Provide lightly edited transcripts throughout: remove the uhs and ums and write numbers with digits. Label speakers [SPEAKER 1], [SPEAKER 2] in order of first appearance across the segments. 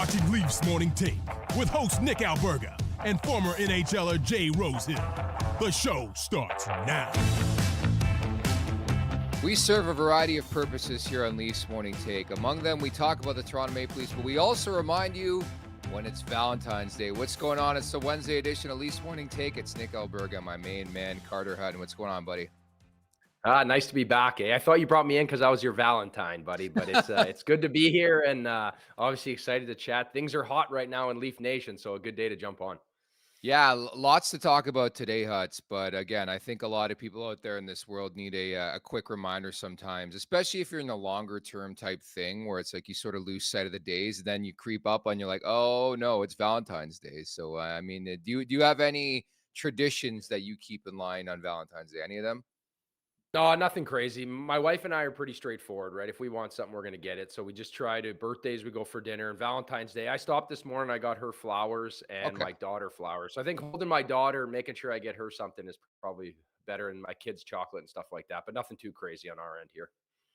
[SPEAKER 1] watching Leafs Morning Take with host Nick Alberga and former NHLer Jay Rosehill. The show starts now.
[SPEAKER 2] We serve a variety of purposes here on Leafs Morning Take. Among them, we talk about the Toronto Maple Leafs, but we also remind you when it's Valentine's Day. What's going on? It's the Wednesday edition of Leafs Morning Take. It's Nick Alberga, my main man, Carter Hutton. What's going on, buddy?
[SPEAKER 3] Nice to be back. I thought you brought me in because I was your Valentine, buddy, but it's good to be here and obviously excited to chat. Things are hot right now in Leaf Nation, so a good day to jump on.
[SPEAKER 2] Yeah, lots to talk about today, Huts. But again, I think a lot of people out there in this world need a quick reminder sometimes, especially if you're in the longer term type thing where it's like you sort of lose sight of the days. Then you creep up and you're like, oh, no, it's Valentine's Day. So, do you have any traditions that you keep in line on Valentine's Day? Any of them?
[SPEAKER 3] No, nothing crazy. My wife and I are pretty straightforward, right? If we want something, we're going to get it. So we just try to, birthdays, we go for dinner. And Valentine's Day, I stopped this morning. I got her flowers and
[SPEAKER 2] Okay.
[SPEAKER 3] my daughter flowers. So I think holding my daughter, making sure I get her something is probably better than my kids' chocolate and stuff like that. But nothing too crazy on our end here.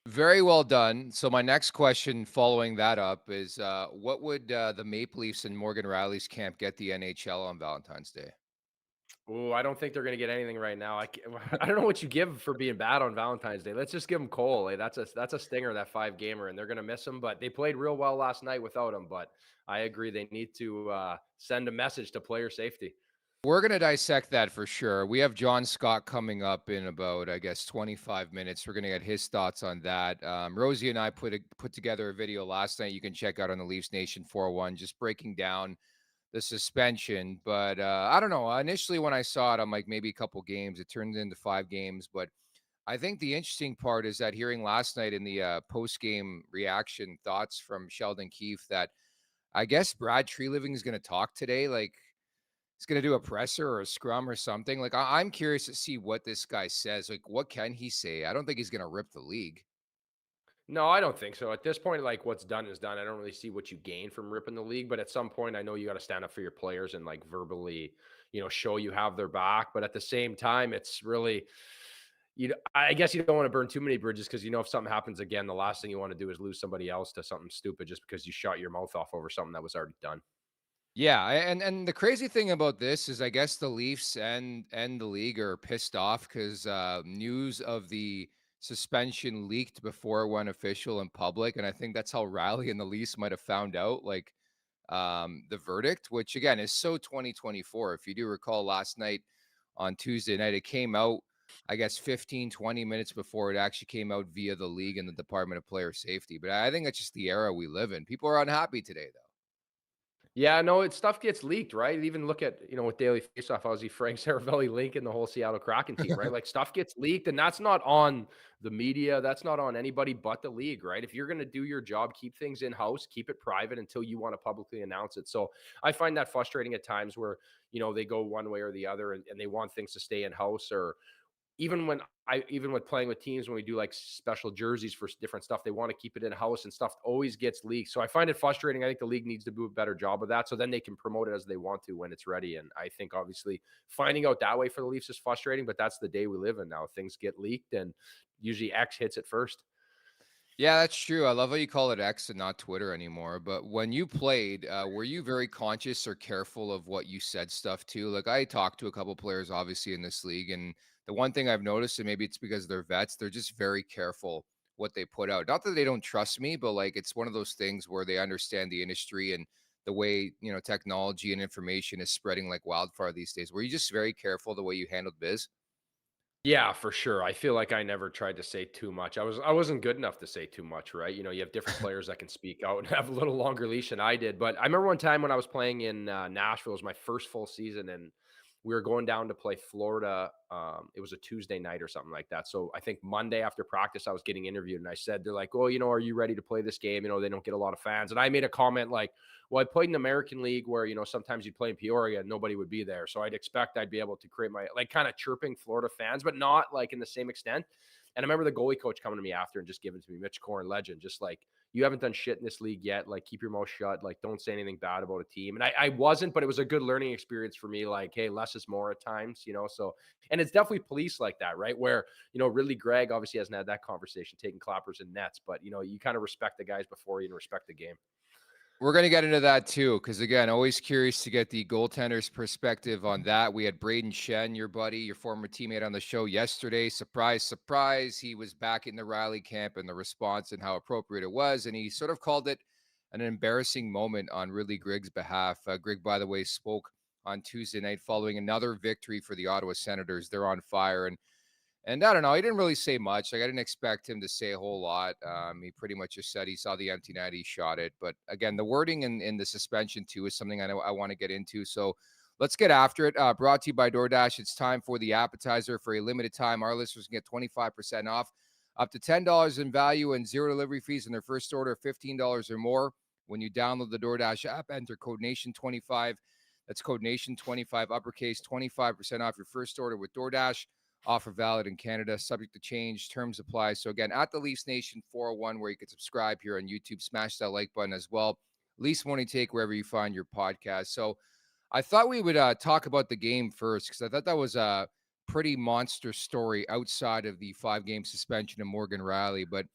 [SPEAKER 2] Very well done. So my next question following that up is what would the Maple Leafs and Morgan Rielly's camp get the NHL on Valentine's Day?
[SPEAKER 3] Oh, I don't think they're gonna get anything right now. I don't know what you give for being bad on Valentine's Day. Let's just give them Cole. Like, that's a stinger, that 5-gamer, and they're gonna miss him. But they played real well last night without him. But I agree, they need to send a message to player safety.
[SPEAKER 2] We're going to dissect that for sure. We have John Scott coming up in about, I guess, 25 minutes. We're going to get his thoughts on that. Rosie and I put together a video last night you can check out on the Leafs Nation 401, just breaking down the suspension. But I don't know. Initially, when I saw it, I'm like, maybe a couple games. It turned into 5 games. But I think the interesting part is that hearing last night in the post-game reaction thoughts from Sheldon Keefe that I guess Brad Treliving is going to talk today. Like, he's going to do a presser or a scrum or something. Like, I'm curious to see what this guy says. Like, what can he say? I don't think he's going to rip the league.
[SPEAKER 3] No, I don't think so. At this point, like what's done is done. I don't really see what you gain from ripping the league. But at some point, I know you got to stand up for your players and like verbally, show you have their back. But at the same time, it's really I guess you don't want to burn too many bridges because if something happens again, the last thing you want to do is lose somebody else to something stupid just because you shot your mouth off over something that was already done.
[SPEAKER 2] Yeah, and the crazy thing about this is I guess the Leafs and the league are pissed off because news of the suspension leaked before it went official in public, and I think that's how Riley and the Leafs might have found out like the verdict, which again is so 2024. If you do recall last night on Tuesday night, it came out I guess 15, 20 minutes before it actually came out via the league and the Department of Player Safety. But I think that's just the era we live in. People are unhappy today, though.
[SPEAKER 3] Yeah, no, stuff gets leaked, right? Even look at, with Daily Faceoff, Aussie Frank Saravelli linking the whole Seattle Kraken team, right? Like stuff gets leaked, and that's not on the media. That's not on anybody but the league, right? If you're going to do your job, keep things in-house, keep it private until you want to publicly announce it. So I find that frustrating at times where, they go one way or the other and they want things to stay in-house or even with playing with teams when we do like special jerseys for different stuff, they want to keep it in house and stuff always gets leaked. So I find it frustrating. I think the league needs to do a better job of that so then they can promote it as they want to when it's ready. And I think obviously finding out that way for the Leafs is frustrating, but that's the day we live in now. Things get leaked and usually X hits it first.
[SPEAKER 2] Yeah, that's true. I love how you call it X and not Twitter anymore. But when you played, were you very conscious or careful of what you said stuff to? Like I talked to a couple players, obviously, in this league, and the one thing I've noticed, and maybe it's because they're vets, they're just very careful what they put out. Not that they don't trust me, but like it's one of those things where they understand the industry and the way technology and information is spreading like wildfire these days. Were you just very careful the way you handled biz?
[SPEAKER 3] Yeah, for sure. I feel like I never tried to say too much. I wasn't good enough to say too much, right? You have different players that can speak out and have a little longer leash than I did. But I remember one time when I was playing in Nashville, it was my first full season, and we were going down to play Florida. It was a Tuesday night or something like that. So I think Monday after practice, I was getting interviewed, and I said, they're like, "Oh, are you ready to play this game? They don't get a lot of fans." And I made a comment like, "Well, I played in the American League where sometimes you'd play in Peoria and nobody would be there, so I'd expect I'd be able to create my like kind of chirping Florida fans, but not like in the same extent." And I remember the goalie coach coming to me after and just giving it to me, Mitch Marner, legend, just like, you haven't done shit in this league yet. Like, keep your mouth shut. Like, don't say anything bad about a team. And I wasn't, but it was a good learning experience for me. Like, hey, less is more at times, So, and it's definitely police like that, right? Where, really Greg obviously hasn't had that conversation, taking clappers and nets, but, you kind of respect the guys before you respect the game.
[SPEAKER 2] We're going to get into that too, because again, always curious to get the goaltender's perspective on that. We had Braden Shen, your buddy, your former teammate, on the show yesterday. Surprise, surprise. He was back in the Rielly camp and the response and how appropriate it was. And he sort of called it an embarrassing moment on Ridley Grigg's behalf. Grigg, by the way, spoke on Tuesday night following another victory for the Ottawa Senators. They're on fire. And I don't know, he didn't really say much. Like, I didn't expect him to say a whole lot. He pretty much just said he saw the empty net, he shot it. But again, the wording in the suspension too is something I know I want to get into. So let's get after it. Brought to you by DoorDash. It's time for the appetizer. For a limited time, our listeners can get 25% off, up to $10 in value and zero delivery fees in their first order of $15 or more. When you download the DoorDash app, enter code NATION25. That's code NATION25, uppercase, 25% off your first order with DoorDash. Offer valid in Canada, subject to change, terms apply. So again, at the Leafs Nation 401, where you can subscribe here on YouTube, smash that like button as well. Leafs Morning Take, wherever you find your podcast. So I thought we would talk about the game first, because I thought that was a pretty monster story outside of the 5-game suspension of Morgan Rielly. But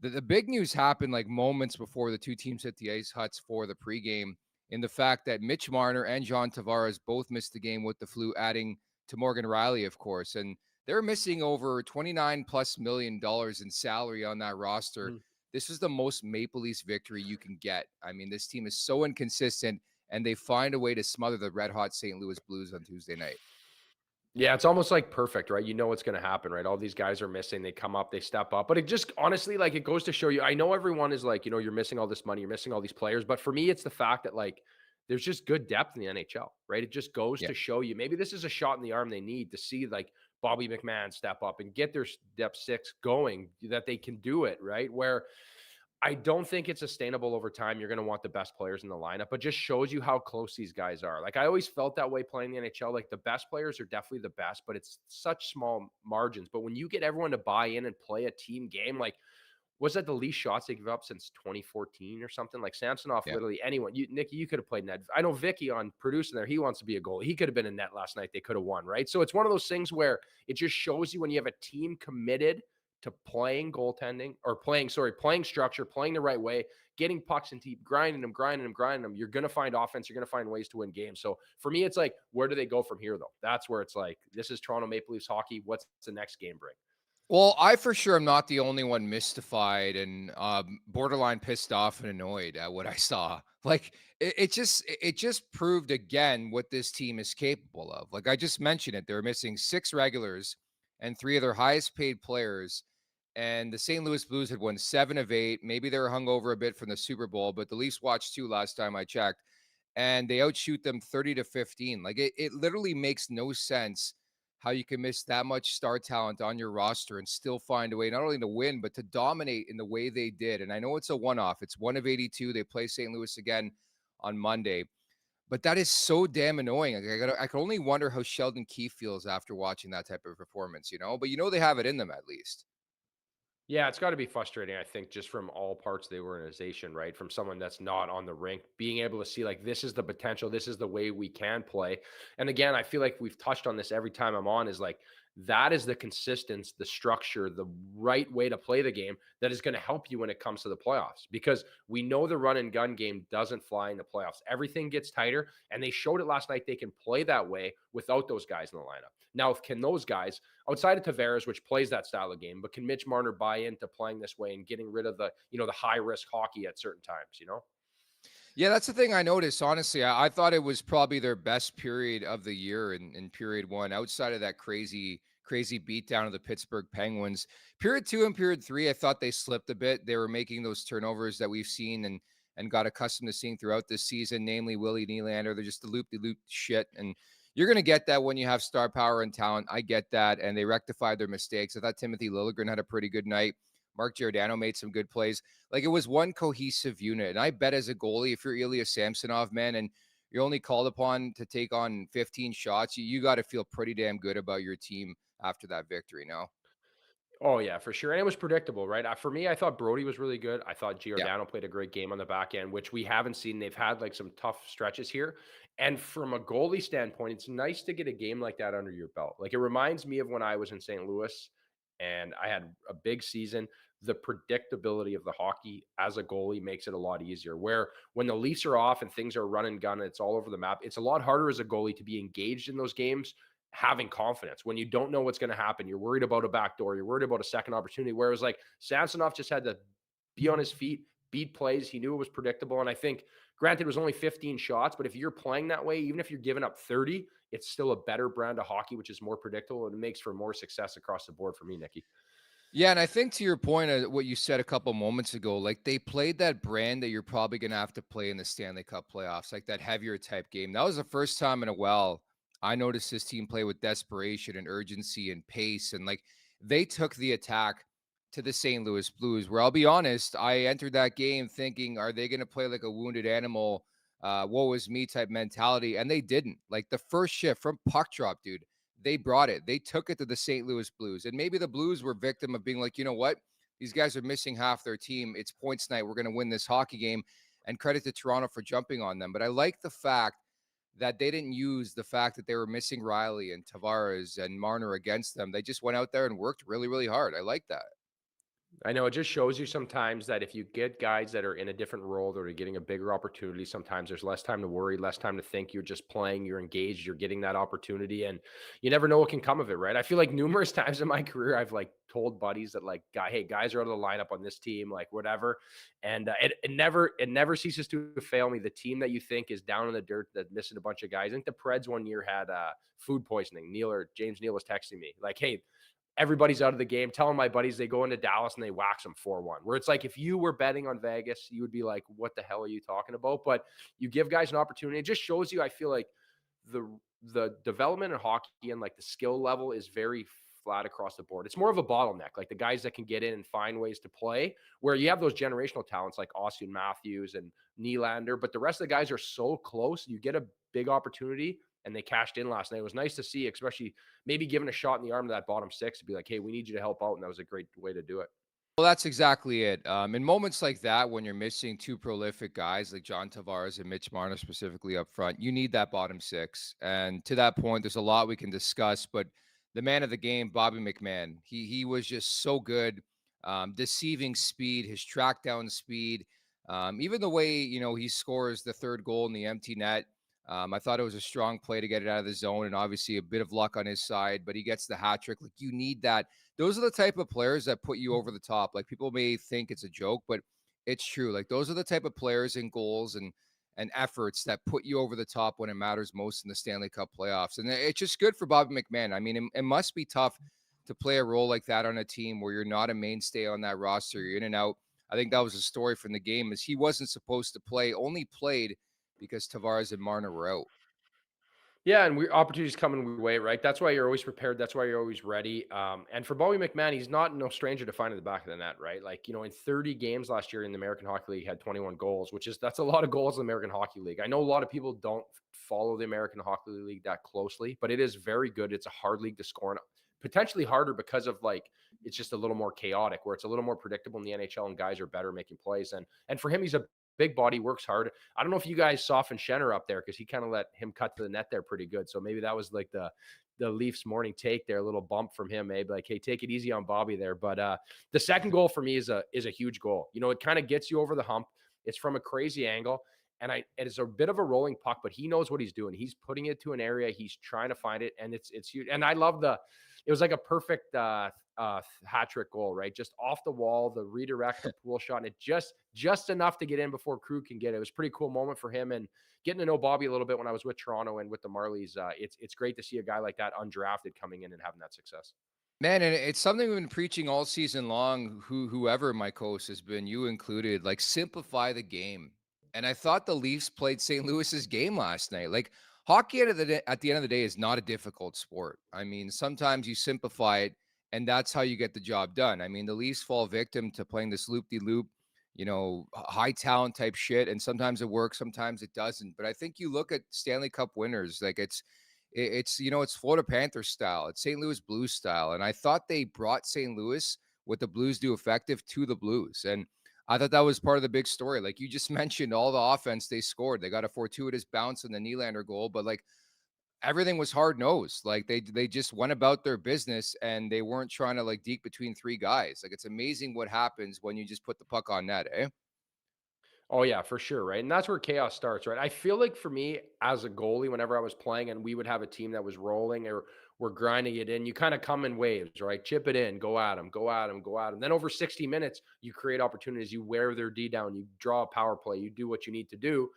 [SPEAKER 2] the big news happened like moments before the two teams hit the ice huts for the pregame, in the fact that Mitch Marner and John Tavares both missed the game with the flu, adding to Morgan Rielly, of course. And they're missing over $29+ million in salary on that roster.
[SPEAKER 3] Mhm.
[SPEAKER 2] This is the most Maple Leafs victory you can get. I mean, this team is so inconsistent, and they find a way to smother the red-hot St. Louis Blues on Tuesday night.
[SPEAKER 3] Yeah, it's almost like perfect, right? You know what's going to happen, right? All these guys are missing. They come up, they step up. But it just honestly, like, it goes to show you. I know everyone is like, you're missing all this money, you're missing all these players. But for me, it's the fact that, like, there's just good depth in the NHL, right? It just goes
[SPEAKER 2] Yeah.
[SPEAKER 3] to show you maybe this is a shot in the arm they need to see, like, Bobby McMahon step up and get their depth six going, that they can do it, right? Where I don't think it's sustainable over time. You're going to want the best players in the lineup, but just shows you how close these guys are. Like, I always felt that way playing the NHL. Like, the best players are definitely the best, but it's such small margins. But when you get everyone to buy in and play a team game, like, was that the least shots they give up since 2014 or something? Like, Samsonov,
[SPEAKER 2] Yeah.
[SPEAKER 3] literally anyone. Nicky, you could have played net. I know Vicky on producing there. He wants to be a goalie. He could have been in net last night. They could have won, right? So it's one of those things where it just shows you when you have a team committed to playing goaltending or playing structure, playing the right way, getting pucks and deep, grinding them. You're going to find offense. You're going to find ways to win games. So for me, it's like, where do they go from here, though? That's where it's like, this is Toronto Maple Leafs hockey. What's the next game bring?
[SPEAKER 2] Well, I for sure am not the only one mystified and borderline pissed off and annoyed at what I saw. Like, it just proved again what this team is capable of. Like I just mentioned it, they were missing 6 regulars and 3 of their highest paid players. And the St. Louis Blues had won 7 of 8. Maybe they were hungover a bit from the Super Bowl, but the Leafs watched 2 last time I checked, and they outshoot them 30-15. Like it literally makes no sense how you can miss that much star talent on your roster and still find a way not only to win, but to dominate in the way they did. And I know it's a one-off. It's 1 of 82. They play St. Louis again on Monday. But that is so damn annoying. I can only wonder how Sheldon Keefe feels after watching that type of performance, But they have it in them at least.
[SPEAKER 3] Yeah, it's got to be frustrating, I think, just from all parts of the organization, right? From someone that's not on the rink, being able to see, like, this is the potential, this is the way we can play. And again, I feel like we've touched on this every time I'm on, is like, that is the consistency, the structure, the right way to play the game that is going to help you when it comes to the playoffs, because we know the run and gun game doesn't fly in the playoffs. Everything gets tighter, and they showed it last night. They can play that way without those guys in the lineup. Now, can those guys, outside of Tavares, which plays that style of game, but can Mitch Marner buy into playing this way and getting rid of the high risk hockey at certain times,
[SPEAKER 2] Yeah, that's the thing I noticed. Honestly, I thought it was probably their best period of the year in period 1, outside of that crazy beatdown of the Pittsburgh Penguins. Period 2 and period 3, I thought they slipped a bit. They were making those turnovers that we've seen and got accustomed to seeing throughout this season, namely Willie Nylander. They're just the loop-de-loop shit. And you're going to get that when you have star power and talent. I get that. And they rectified their mistakes. I thought Timothy Liljegren had a pretty good night. Mark Giordano made some good plays. Like, it was one cohesive unit. And I bet as a goalie, if you're Ilya Samsonov, man, and you're only called upon to take on 15 shots, you got to feel pretty damn good about your team after that victory, no?
[SPEAKER 3] Oh, yeah, for sure. And it was predictable, right? For me, I thought Brody was really good. I thought
[SPEAKER 2] Yeah.
[SPEAKER 3] Giordano played a great game on the back end, which we haven't seen. They've had like some tough stretches here. And from a goalie standpoint, it's nice to get a game like that under your belt. Like, it reminds me of when I was in St. Louis and I had a big season. the predictability of the hockey as a goalie makes it a lot easier. Where when the Leafs are off and things are run and gun and it's all over the map, it's a lot harder as a goalie to be engaged in those games, having confidence when you don't know what's going to happen. You're worried about a backdoor, you're worried about a second opportunity. Whereas like Samsonov just had to be on his feet, beat plays. He knew it was predictable. And I think, granted, it was only 15 shots, but if you're playing that way, even if you're giving up 30, it's still a better brand of hockey, which is more predictable, and it makes for more success across the board for me, Nicky.
[SPEAKER 2] Yeah, and I think to your point of what you said a couple moments ago, like they played that brand that you're probably going to have to play in the Stanley Cup playoffs, like that heavier type game. That was the first time in a while I noticed this team play with desperation and urgency and pace. And like they took the attack to the St. Louis Blues, where I'll be honest, I entered that game thinking, are they going to play like a wounded animal, woe is me type mentality? And they didn't. Like the first shift from puck drop, dude, they brought it. They took it to the St. Louis Blues. And maybe the Blues were victim of being like, you know what? These guys are missing half their team. It's points night. We're going to win this hockey game. And credit to Toronto for jumping on them. But I like the fact that they didn't use the fact that they were missing Rielly and Tavares and Marner against them. They just went out there and worked really, really hard. I like that.
[SPEAKER 3] I know it just shows you sometimes that if you get guys that are in a different role or are getting a bigger opportunity, sometimes there's less time to worry, less time to think. You're just playing, you're engaged, you're getting that opportunity, and you never know what can come of it, right? I feel like numerous times in my career, I've like told buddies that like, hey, guys are out of the lineup on this team, like whatever, and it never ceases to fail me. The team that you think is down in the dirt, that missing a bunch of guys. I think the Preds one year had food poisoning. James Neal was texting me like, hey, everybody's out of the game. Telling my buddies they go into Dallas and they wax them 4-1. Where it's like if you were betting on Vegas, you would be like, what the hell are you talking about? But you give guys an opportunity. It just shows you, I feel like the development in hockey and like the skill level is very flat across the board. It's more of a bottleneck, like the guys that can get in and find ways to play, where you have those generational talents like Austin Matthews and Nylander, but the rest of the guys are so close. You get a big opportunity and they cashed in last night. It was nice to see, especially maybe giving a shot in the arm to that bottom six to be like, hey, we need you to help out. And that was a great way to do it.
[SPEAKER 2] Well, that's exactly it. In moments like that, when you're missing two prolific guys like John Tavares and Mitch Marner specifically up front, you need that bottom six. And to that point, there's a lot we can discuss. But the man of the game, Bobby McMahon, he was just so good, deceiving speed, his track down speed, even the way he scores the third goal in the empty net. I thought it was a strong play to get it out of the zone, and obviously a bit of luck on his side, but he gets the hat trick. Like, you need that. Those are the type of players that put you over the top. Like, people may think it's a joke, but it's true. Like, those are the type of players and goals and efforts that put you over the top when it matters most in the Stanley Cup playoffs. And it's just good for Bobby McMahon. I mean, it must be tough to play a role like that on a team where you're not a mainstay on that roster. You're in and out. I think that was a story from the game, is he wasn't supposed to play, only played because Tavares and Marner were out.
[SPEAKER 3] Yeah, and opportunities coming your way, right? That's why you're always prepared. That's why you're always ready. And for Bobby McMahon, he's not no stranger to finding the back of the net, right? Like, in 30 games last year in the American Hockey League, he had 21 goals, that's a lot of goals in the American Hockey League. I know a lot of people don't follow the American Hockey League that closely, but it is very good. It's a hard league to score in, potentially harder because of like it's just a little more chaotic, where it's a little more predictable in the NHL and guys are better making plays. And for him, he's a big body, works hard. I don't know if you guys saw Schenner up there, because he kind of let him cut to the net there pretty good. So maybe that was like the Leafs morning take there, a little bump from him, maybe like, hey, take it easy on Bobby there. But the second goal for me is a huge goal. It kind of gets you over the hump. It's from a crazy angle. And it is a bit of a rolling puck, but he knows what he's doing. He's putting it to an area. He's trying to find it. And it's huge. And I love it was like a perfect hat trick goal, right? Just off the wall, the redirect, the pool shot, and it just enough to get in before Crew can get it. It was a pretty cool moment for him. And getting to know Bobby a little bit when I was with Toronto and with the Marlies, it's great to see a guy like that undrafted coming in and having that success.
[SPEAKER 2] Man, and it's something we've been preaching all season long, whoever my coach has been, you included, like, simplify the game. And I thought the Leafs played St. Louis's game last night. Like, hockey at the end of the day is not a difficult sport. I mean, sometimes you simplify it, and that's how you get the job done. I mean, the Leafs fall victim to playing this loop-de-loop, high talent type shit, and sometimes it works, sometimes it doesn't. But I think you look at Stanley Cup winners, like it's Florida Panthers style, it's St. Louis Blues style, and I thought they brought St. Louis, what the Blues do effective, to the Blues. And I thought that was part of the big story. Like you just mentioned, all the offense they scored. They got a fortuitous bounce in the Nylander goal, but like everything was hard nosed. Like they just went about their business and they weren't trying to like deke between three guys. Like it's amazing what happens when you just put the puck on net, eh?
[SPEAKER 3] Oh yeah, for sure, right? And that's where chaos starts, right? I feel like for me as a goalie, whenever I was playing and we would have a team that was rolling or we're grinding it in, you kind of come in waves, right? Chip it in, go at them, go at them, go at them. Then over 60 minutes, you create opportunities, you wear their D down, you draw a power play, you do what you need to do.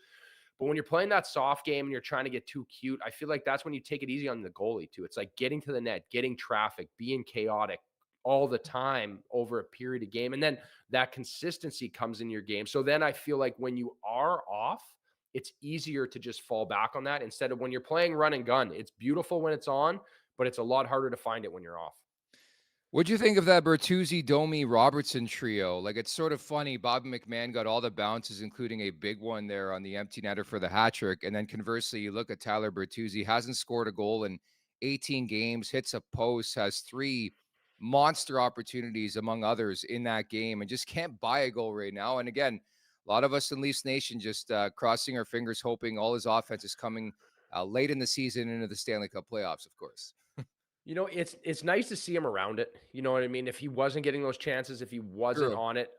[SPEAKER 3] But when you're playing that soft game and you're trying to get too cute, I feel like that's when you take it easy on the goalie too. It's like getting to the net, getting traffic, being chaotic all the time over a period of game. And then that consistency comes in your game. So then I feel like when you are off, it's easier to just fall back on that instead of when you're playing run and gun. It's beautiful when it's on, but it's a lot harder to find it when you're off.
[SPEAKER 2] What'd you think of that Bertuzzi, Domi, Robertson trio? Like, it's sort of funny. Bobby McMahon got all the bounces, including a big one there on the empty netter for the hat trick. And then conversely, you look at Tyler Bertuzzi, hasn't scored a goal in 18 games, hits a post, has 3 monster opportunities, among others, in that game, and just can't buy a goal right now. And again, a lot of us in Leafs Nation just crossing our fingers, hoping all his offense is coming late in the season into the Stanley Cup playoffs, of course.
[SPEAKER 3] You know, it's nice to see him around it. You know what I mean? If he wasn't getting those chances, if he wasn't
[SPEAKER 2] True.
[SPEAKER 3] on it,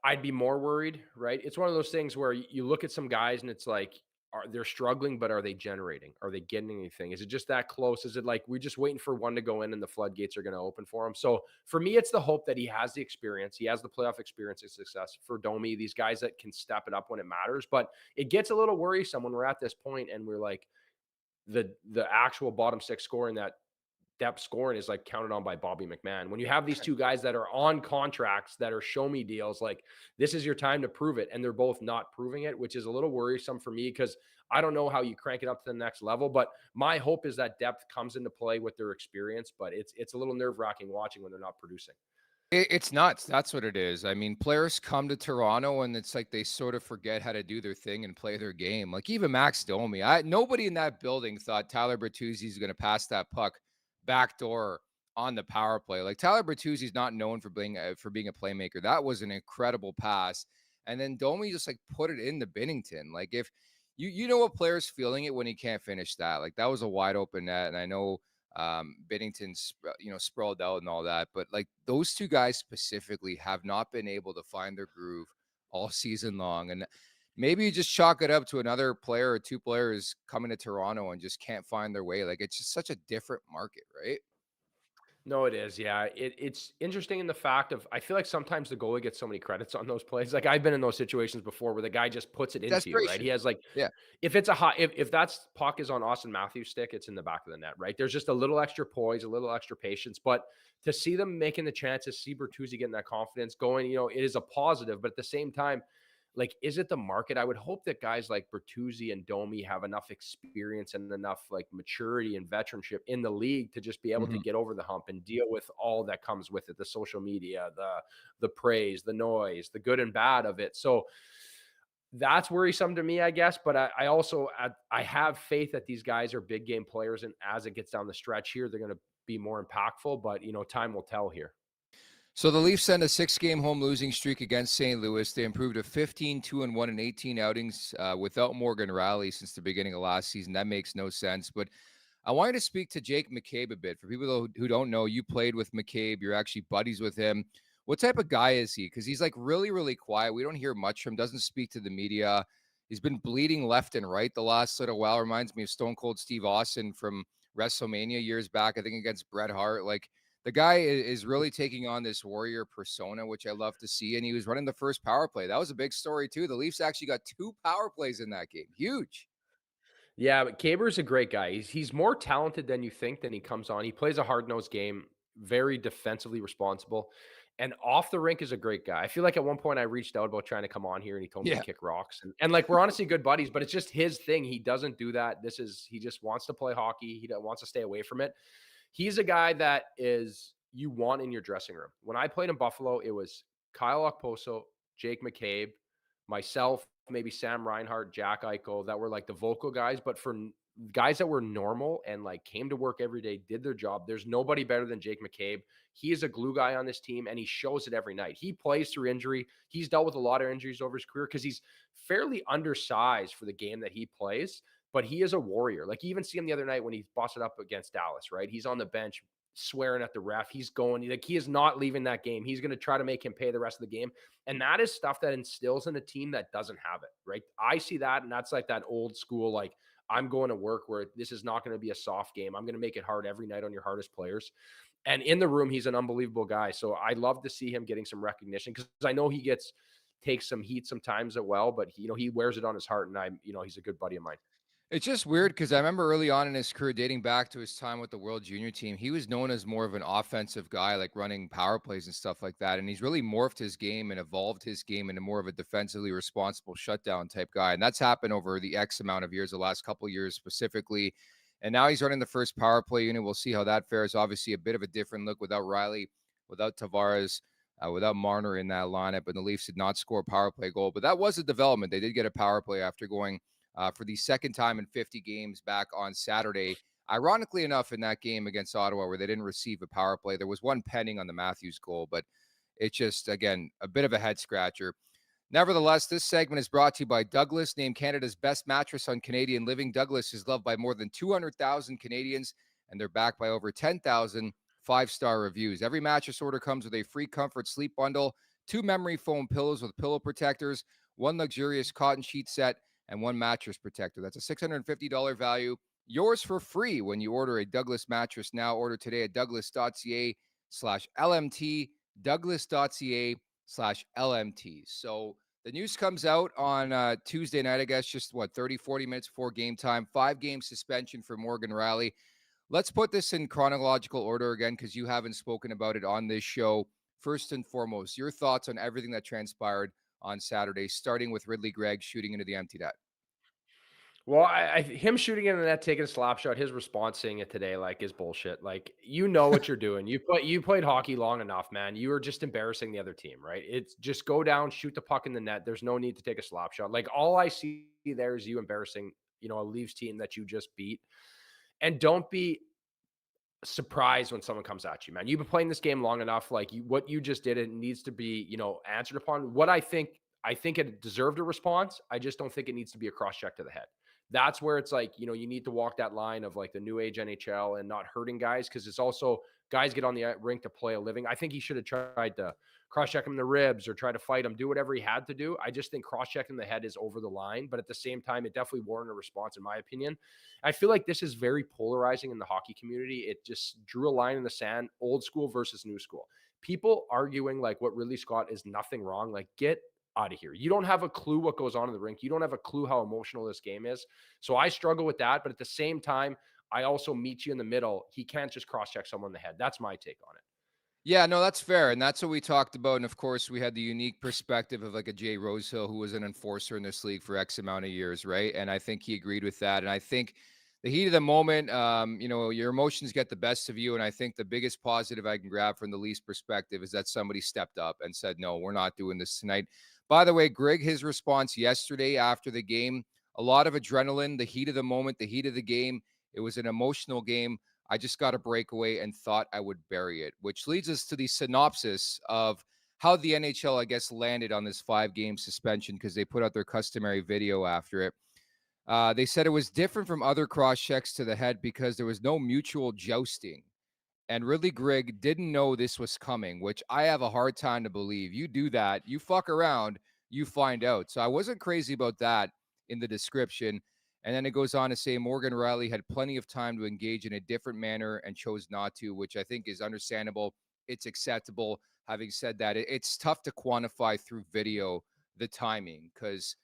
[SPEAKER 3] I'd be more worried, right? It's one of those things where you look at some guys and it's like, they're struggling, but are they generating? Are they getting anything? Is it just that close? Is it like we're just waiting for one to go in and the floodgates are going to open for him? So for me, it's the hope that he has the experience. He has the playoff experience and success. For Domi, these guys that can step it up when it matters. But it gets a little worrisome when we're at this point and we're like the actual bottom six scoring that depth scoring is like counted on by Bobby McMahon. When you have these two guys that are on contracts that are show me deals, like this is your time to prove it. And they're both not proving it, which is a little worrisome for me because I don't know how you crank it up to the next level. But my hope is that depth comes into play with their experience. But it's a little nerve wracking watching when they're not producing.
[SPEAKER 2] It's nuts. That's what it is. I mean, players come to Toronto and it's like they sort of forget how to do their thing and play their game. Like even Max Domi, nobody in that building thought Tyler Bertuzzi is going to pass that puck backdoor on the power play. Like Tyler Bertuzzi is not known for being a playmaker. That was an incredible pass, and then Domi just like put it in the Binnington. Like if you know what player's feeling it when he can't finish that. Like that was a wide open net, and I know Binnington's sprawled out and all that, but like those two guys specifically have not been able to find their groove all season long. And maybe you just chalk it up to another player or two players coming to Toronto and just can't find their way. Like it's just such a different market, right?
[SPEAKER 3] No, it is. Yeah. It's interesting in the fact of I feel like sometimes the goalie gets so many credits on those plays. Like I've been in those situations before where the guy just puts it into you, right? He
[SPEAKER 2] Desperation.
[SPEAKER 3] has like
[SPEAKER 2] Yeah.
[SPEAKER 3] if it's a hot if that's puck is on Austin Matthews' stick, it's in the back of the net, right? There's just a little extra poise, a little extra patience. But to see them making the chances, see Bertuzzi getting that confidence going, it is a positive. But at the same time, like, is it the market? I would hope that guys like Bertuzzi and Domi have enough experience and enough like maturity and veteranship in the league to just be able to
[SPEAKER 2] Mhm.
[SPEAKER 3] get over the hump and deal with all that comes with it, the social media, the praise, the noise, the good and bad of it. So that's worrisome to me, I guess. But I also I have faith that these guys are big game players, and as it gets down the stretch here, they're going to be more impactful. But time will tell here.
[SPEAKER 2] So the Leafs send a 6-game home losing streak against St. Louis. They improved to 15-2-1 in 18 outings without Morgan Rielly since the beginning of last season. That makes no sense. But I wanted to speak to Jake McCabe a bit. For people who don't know, you played with McCabe. You're actually buddies with him. What type of guy is he? Because he's like really, really quiet. We don't hear much from him. Doesn't speak to the media. He's been bleeding left and right the last little while. Reminds me of Stone Cold Steve Austin from WrestleMania years back, I think against Bret Hart. Like the guy is really taking on this warrior persona, which I love to see. And he was running the first power play. That was a big story too. The Leafs actually got 2 power plays in that game. Huge.
[SPEAKER 3] Yeah, but Kaber's a great guy. He's more talented than you think than he comes on. He plays a hard-nosed game, very defensively responsible, and off the rink is a great guy. I feel like at one point I reached out about trying to come on here and he told me to
[SPEAKER 2] Yeah.
[SPEAKER 3] kick rocks. And like we're honestly good buddies, but it's just his thing. He doesn't do that. He just wants to play hockey. He wants to stay away from it. He's a guy that is you want in your dressing room. When I played in Buffalo, it was Kyle Okposo, Jake McCabe, myself, maybe Sam Reinhart, Jack Eichel, that were like the vocal guys. But for guys that were normal and like came to work every day, did their job, there's nobody better than Jake McCabe. He is a glue guy on this team and he shows it every night. He plays through injury. He's dealt with a lot of injuries over his career because he's fairly undersized for the game that he plays. but he is a warrior. Like, you even see him the other night when he busted up against Dallas, right? He's on the bench swearing at the ref. He's going, like, he is not leaving that game. He's going to try to make him pay the rest of the game. And that is stuff that instills in a team that doesn't have it, right? I see that. And that's like that old school, like, I'm going to work where this is not going to be a soft game. I'm going to make it hard every night on your hardest players. And in the room, he's an unbelievable guy. So I love to see him getting some recognition, because I know he takes some heat sometimes as well, but he wears it on his heart. And he's a good buddy of mine.
[SPEAKER 2] It's just weird because I remember early on in his career, dating back to his time with the World Junior team, he was known as more of an offensive guy, like running power plays and stuff like that. And he's really morphed his game and evolved his game into more of a defensively responsible shutdown type guy. And that's happened over the X amount of years, the last couple of years specifically. And now he's running the first power play unit. We'll see how that fares. Obviously, a bit of a different look without Rielly, without Tavares, without Marner in that lineup. And the Leafs did not score a power play goal. But that was a development. They did get a power play after going for the second time in 50 games back on Saturday. Ironically enough, in that game against Ottawa, where they didn't receive a power play, there was one pending on the Matthews goal, but it's just, again, a bit of a head scratcher. Nevertheless, this segment is brought to you by Douglas, named Canada's best mattress on Canadian living. Douglas is loved by more than 200,000 Canadians, and they're backed by over 10,000 five-star reviews. Every mattress order comes with a free comfort sleep bundle, 2 memory foam pillows with pillow protectors, 1 luxurious cotton sheet set, and 1 mattress protector. That's a $650 value. Yours for free when you order a Douglas mattress now. Order today at douglas.ca/LMT, douglas.ca/LMT. So the news comes out on Tuesday night, I guess, just 30, 40 minutes before game time. 5-game suspension for Morgan Rielly. Let's put this in chronological order again, because you haven't spoken about it on this show. First and foremost, your thoughts on everything that transpired on Saturday, starting with Ridley Gregg shooting into the empty net.
[SPEAKER 3] Well, him shooting in the net, taking a slap shot, his response saying it today, like, is bullshit. Like, you know what you're doing. You played hockey long enough, man. You are just embarrassing the other team, right? It's just go down, shoot the puck in the net. There's no need to take a slap shot. Like, all I see there is you embarrassing, a Leafs team that you just beat. And don't be surprised when someone comes at you, man. You've been playing this game long enough. Like, what you just did, it needs to be, answered upon. What I think it deserved a response. I just don't think it needs to be a cross check to the head. That's where it's like, you need to walk that line of like the new age NHL and not hurting guys, because it's also guys get on the rink to play a living. I think he should have tried to cross check him in the ribs or try to fight him, do whatever he had to do. I just think cross checking the head is over the line, but at the same time, it definitely warranted a response, in my opinion. I feel like this is very polarizing in the hockey community. It just drew a line in the sand, old school versus new school. People arguing like what Ridley Scott is nothing wrong. Like, get out of here. You don't have a clue what goes on in the rink. You don't have a clue how emotional this game is. So I struggle with that. But at the same time, I also meet you in the middle. He can't just cross-check someone in the head. That's my take on it.
[SPEAKER 2] Yeah, no, that's fair. And that's what we talked about. And of course, we had the unique perspective of like a Jay Rosehill, who was an enforcer in this league for X amount of years, right? And I think he agreed with that. And I think the heat of the moment, your emotions get the best of you. And I think the biggest positive I can grab from the Leafs perspective is that somebody stepped up and said, no, we're not doing this tonight. By the way, Greg, his response yesterday after the game, a lot of adrenaline, the heat of the moment, the heat of the game. It was an emotional game. I just got a breakaway and thought I would bury it, which leads us to the synopsis of how the NHL, I guess, landed on this 5-game suspension, because they put out their customary video after it. They said it was different from other cross checks to the head because there was no mutual jousting. And Ridley Gregg didn't know this was coming, which I have a hard time to believe. You do that, you fuck around, you find out. So I wasn't crazy about that in the description. And then it goes on to say Morgan Rielly had plenty of time to engage in a different manner and chose not to, which I think is understandable. It's acceptable. Having said that, it's tough to quantify through video the timing, because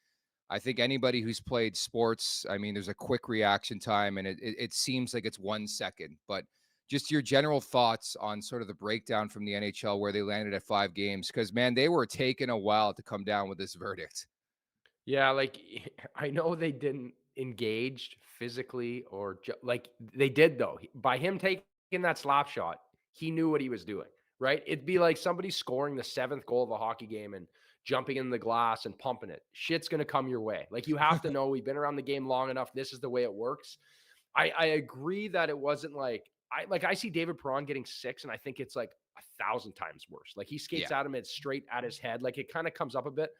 [SPEAKER 2] I think anybody who's played sports, I mean, there's a quick reaction time, and it seems like it's 1 second. But just your general thoughts on sort of the breakdown from the NHL, where they landed at 5 games, because, man, they were taking a while to come down with this verdict.
[SPEAKER 3] Yeah, like, I know they didn't engage physically or like they did, though. By him taking that slap shot, he knew what he was doing, right? It'd be like somebody scoring the 7th goal of a hockey game and jumping in the glass and pumping it. Shit's going to come your way. Like, you have to know, we've been around the game long enough. This is the way it works. I agree that it wasn't like, I see David Perron getting 6, and I think it's like 1,000 times worse. Like, he skates at him, it's straight at his head. Like, it kind of comes up a bit.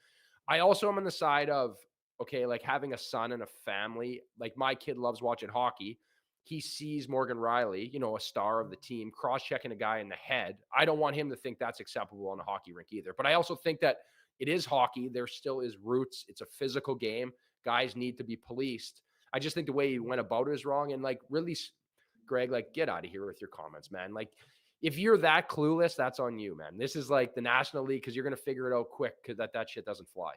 [SPEAKER 3] I also am on the side of, okay, like having a son and a family, like my kid loves watching hockey. He sees Morgan Rielly, a star of the team, cross-checking a guy in the head. I don't want him to think that's acceptable on a hockey rink either. But I also think that it is hockey. There still is roots. It's a physical game. Guys need to be policed. I just think the way he went about it is wrong. And like, really, Greg, like, get out of here with your comments, man. Like, if you're that clueless, that's on you, man. This is like the National League, because you're going to figure it out quick, because that shit doesn't fly.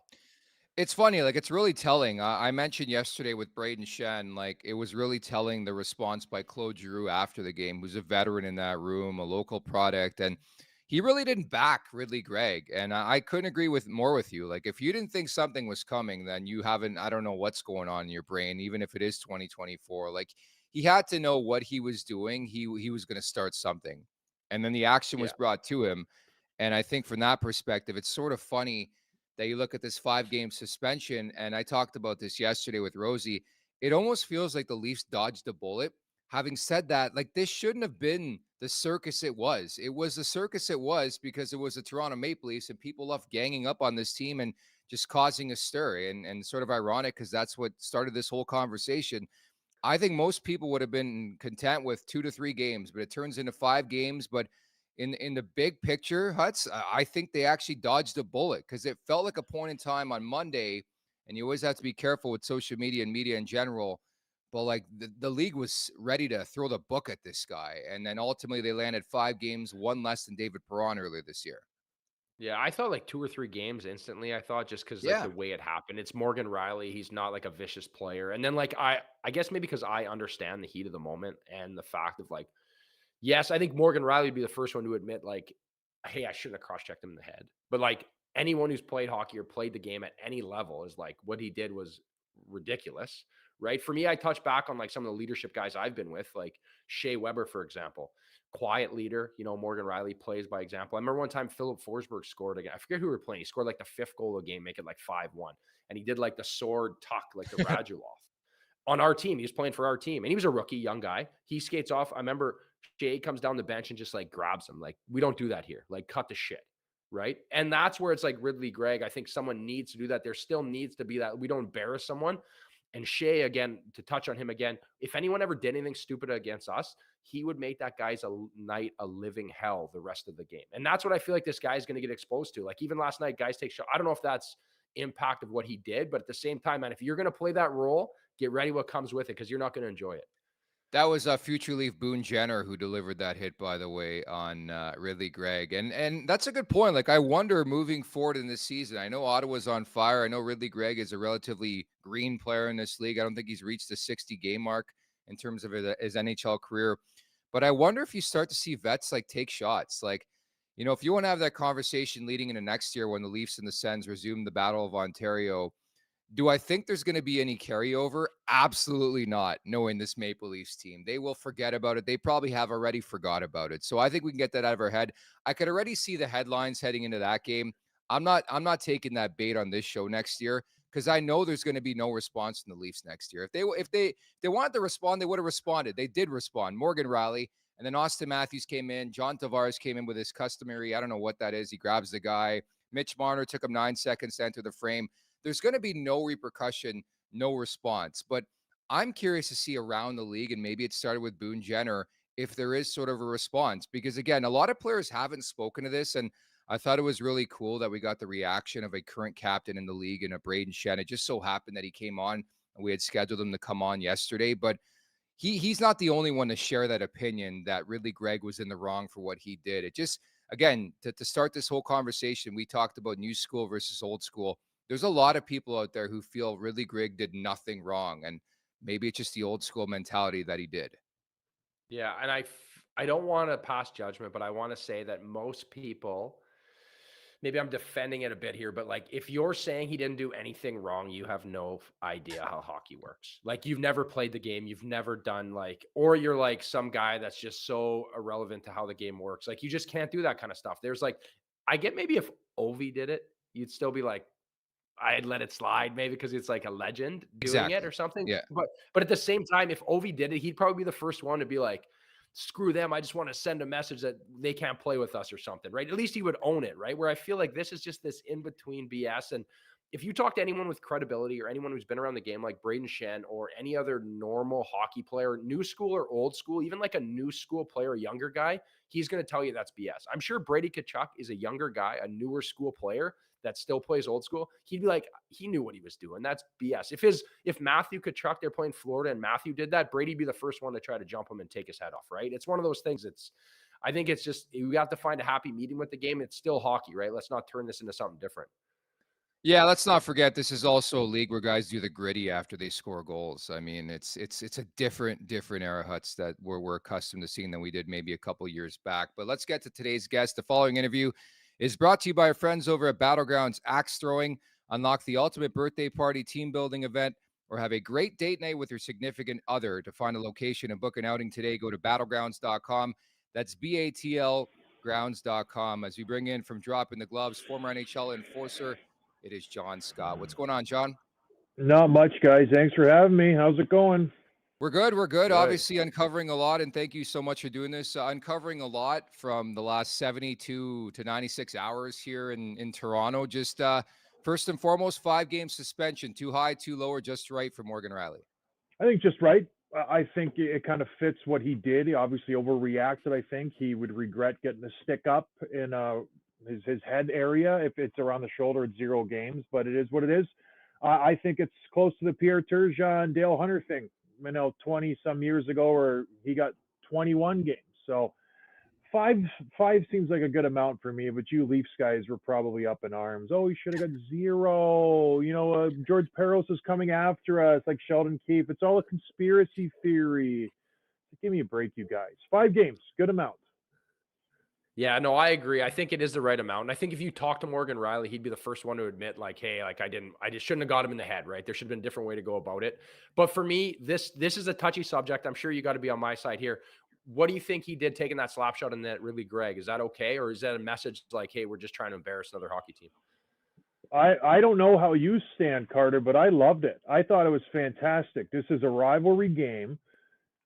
[SPEAKER 2] It's funny, like it's really telling. I mentioned yesterday with Braden Shen, like it was really telling the response by Claude Giroux after the game, who's a veteran in that room, a local product, and he really didn't back Ridley Gregg. And I couldn't agree more with you. Like if you didn't think something was coming, then you haven't. I don't know what's going on in your brain, even if it is 2024. Like he had to know what he was doing. He was going to start something, and then the action was
[SPEAKER 3] Yeah.
[SPEAKER 2] brought to him. And I think from that perspective, it's sort of funny that you look at this 5-game suspension, and I talked about this yesterday with Rosie. It almost feels like the Leafs dodged a bullet. Having said that, like this shouldn't have been the circus it was. It was the circus it was because it was the Toronto Maple Leafs, and people love ganging up on this team and just causing a stir. And sort of ironic because that's what started this whole conversation. I think most people would have been content with 2 to 3 games, but it turns into 5 games. But in the big picture, Huts, I think they actually dodged a bullet because it felt like a point in time on Monday, and you always have to be careful with social media and media in general. But like the league was ready to throw the book at this guy, and then ultimately they landed 5 games, one less than David Perron earlier this year.
[SPEAKER 3] Yeah, I thought like 2 or 3 games instantly. I thought just because like
[SPEAKER 2] Yeah,
[SPEAKER 3] the way it happened. It's Morgan Rielly. He's not like a vicious player. And then like I guess maybe because I understand the heat of the moment and the fact of like, yes, I think Morgan Rielly would be the first one to admit like, hey, I shouldn't have cross-checked him in the head. But like anyone who's played hockey or played the game at any level is like what he did was ridiculous. Right. For me, I touch back on like some of the leadership guys I've been with, like Shea Weber, for example. Quiet leader, Morgan Rielly plays by example. I remember one time Philip Forsberg scored again. I forget who we were playing. He scored like the 5th goal of the game, make it like 5-1. And he did like the sword tuck, like the Radulov on our team. He was playing for our team and he was a rookie, young guy. He skates off. I remember Shea comes down the bench and just like grabs him. Like, we don't do that here. Like, cut the shit. Right. And that's where it's like Ridley Gregg. I think someone needs to do that. There still needs to be that. We don't embarrass someone. And Shea, again, to touch on him again, if anyone ever did anything stupid against us, he would make that guy's night a living hell the rest of the game. And that's what I feel like this guy's going to get exposed to. Like even last night, guys take shot. I don't know if that's impact of what he did, but at the same time, man, if you're going to play that role, get ready what comes with it because you're not going to enjoy it.
[SPEAKER 2] that was future Leaf Boone Jenner who delivered that hit, by the way, on Ridley Gregg. And that's a good point. Like, I wonder moving forward in this season, I know Ottawa's on fire. I know Ridley Gregg is a relatively green player in this league. I don't think he's reached the 60-game mark in terms of his NHL career. But I wonder if you start to see vets like take shots. Like, if you want to have that conversation leading into next year when the Leafs and the Sens resume the Battle of Ontario, do I think there's going to be any carryover? Absolutely not. Knowing this Maple Leafs team, they will forget about it. They probably have already forgot about it. So I think we can get that out of our head. I could already see the headlines heading into that game. I'm not taking that bait on this show next year because I know there's going to be no response from the Leafs next year. If they wanted to respond, they would have responded. They did respond. Morgan Rielly, and then Austin Matthews came in. John Tavares came in with his customary, I don't know what that is. He grabs the guy. Mitch Marner took him 9 seconds to enter the frame. There's going to be no repercussion, no response. But I'm curious to see around the league, and maybe it started with Boone Jenner, if there is sort of a response. Because, again, a lot of players haven't spoken to this, and I thought it was really cool that we got the reaction of a current captain in the league and a Braden Shen. It just so happened that he came on, and we had scheduled him to come on yesterday. But he's not the only one to share that opinion that Ridley Gregg was in the wrong for what he did. It just, again, to start this whole conversation, we talked about new school versus old school. There's a lot of people out there who feel Ridley Gregg did nothing wrong, and maybe it's just the old school mentality that he did.
[SPEAKER 3] Yeah, and I don't want to pass judgment, but I want to say that most people, maybe I'm defending it a bit here, but like if you're saying he didn't do anything wrong, you have no idea how hockey works. Like you've never played the game, you've never done like, or you're like some guy that's just so irrelevant to how the game works. Like you just can't do that kind of stuff. There's like, I get maybe if Ovi did it, you'd still be like, I'd let it slide maybe because it's like a legend doing it
[SPEAKER 2] Exactly.
[SPEAKER 3] or something.
[SPEAKER 2] Yeah.
[SPEAKER 3] But at the same time, if Ovi did it, he'd probably be the first one to be like, screw them. I just want to send a message that they can't play with us or something, right? At least he would own it, right? Where I feel like this is just this in-between BS. And if you talk to anyone with credibility or anyone who's been around the game like Braden Shen or any other normal hockey player, new school or old school, even like a new school player, a younger guy, he's going to tell you that's BS. I'm sure Brady Tkachuk is a younger guy, a newer school player that still plays old school. He'd be like, he knew what he was doing. That's BS. If Matthew Tkachuk, they're playing Florida and Matthew did that, Brady'd be the first one to try to jump him and take his head off, right? It's one of those things. I think it's just, we have to find a happy medium with the game. It's still hockey, right? Let's not turn this into something different.
[SPEAKER 2] Yeah, let's not forget this is also a league where guys do the gritty after they score goals. I mean, it's a different era, Huts, that we're accustomed to seeing than we did maybe a couple years back. But let's get to today's guest. The following interview is brought to you by our friends over at Battlegrounds Axe Throwing. Unlock the ultimate birthday party team building event or have a great date night with your significant other. To find a location and book an outing today, go to battlegrounds.com. That's BATL grounds.com. As we bring in from dropping the gloves, former NHL enforcer, it is John Scott. What's going on, John?
[SPEAKER 4] Not much, guys. Thanks for having me. How's it going?
[SPEAKER 2] We're good. Obviously uncovering a lot, and thank you so much for doing this. Uncovering a lot from the last 72 to 96 hours here in Toronto. Just first and foremost, 5-game suspension. Too high, too low, or just right for Morgan Rielly?
[SPEAKER 4] I think just right. I think it kind of fits what he did. He obviously overreacted. I think he would regret getting the stick up in his head area. If it's around the shoulder, it's 0 games, but it is what it is. I think it's close to the Pierre Turgeon, Dale Hunter thing, 20 some years ago, where he got 21 games. So five seems like a good amount for me, but you Leafs guys were probably up in arms. Oh, he should have got 0. George Peros is coming after us, like Sheldon Keefe. It's all a conspiracy theory. Give me a break, you guys. 5 games, good amount.
[SPEAKER 3] Yeah, no, I agree. I think it is the right amount. And I think if you talk to Morgan Rielly, he'd be the first one to admit, like, hey, like I just shouldn't have got him in the head, right? There should have been a different way to go about it. But for me, this is a touchy subject. I'm sure you got to be on my side here. What do you think he did taking that slap shot in that really Greg? Is that okay? Or is that a message like, hey, we're just trying to embarrass another hockey team?
[SPEAKER 4] I don't know how you stand, Carter, but I loved it. I thought it was fantastic. This is a rivalry game.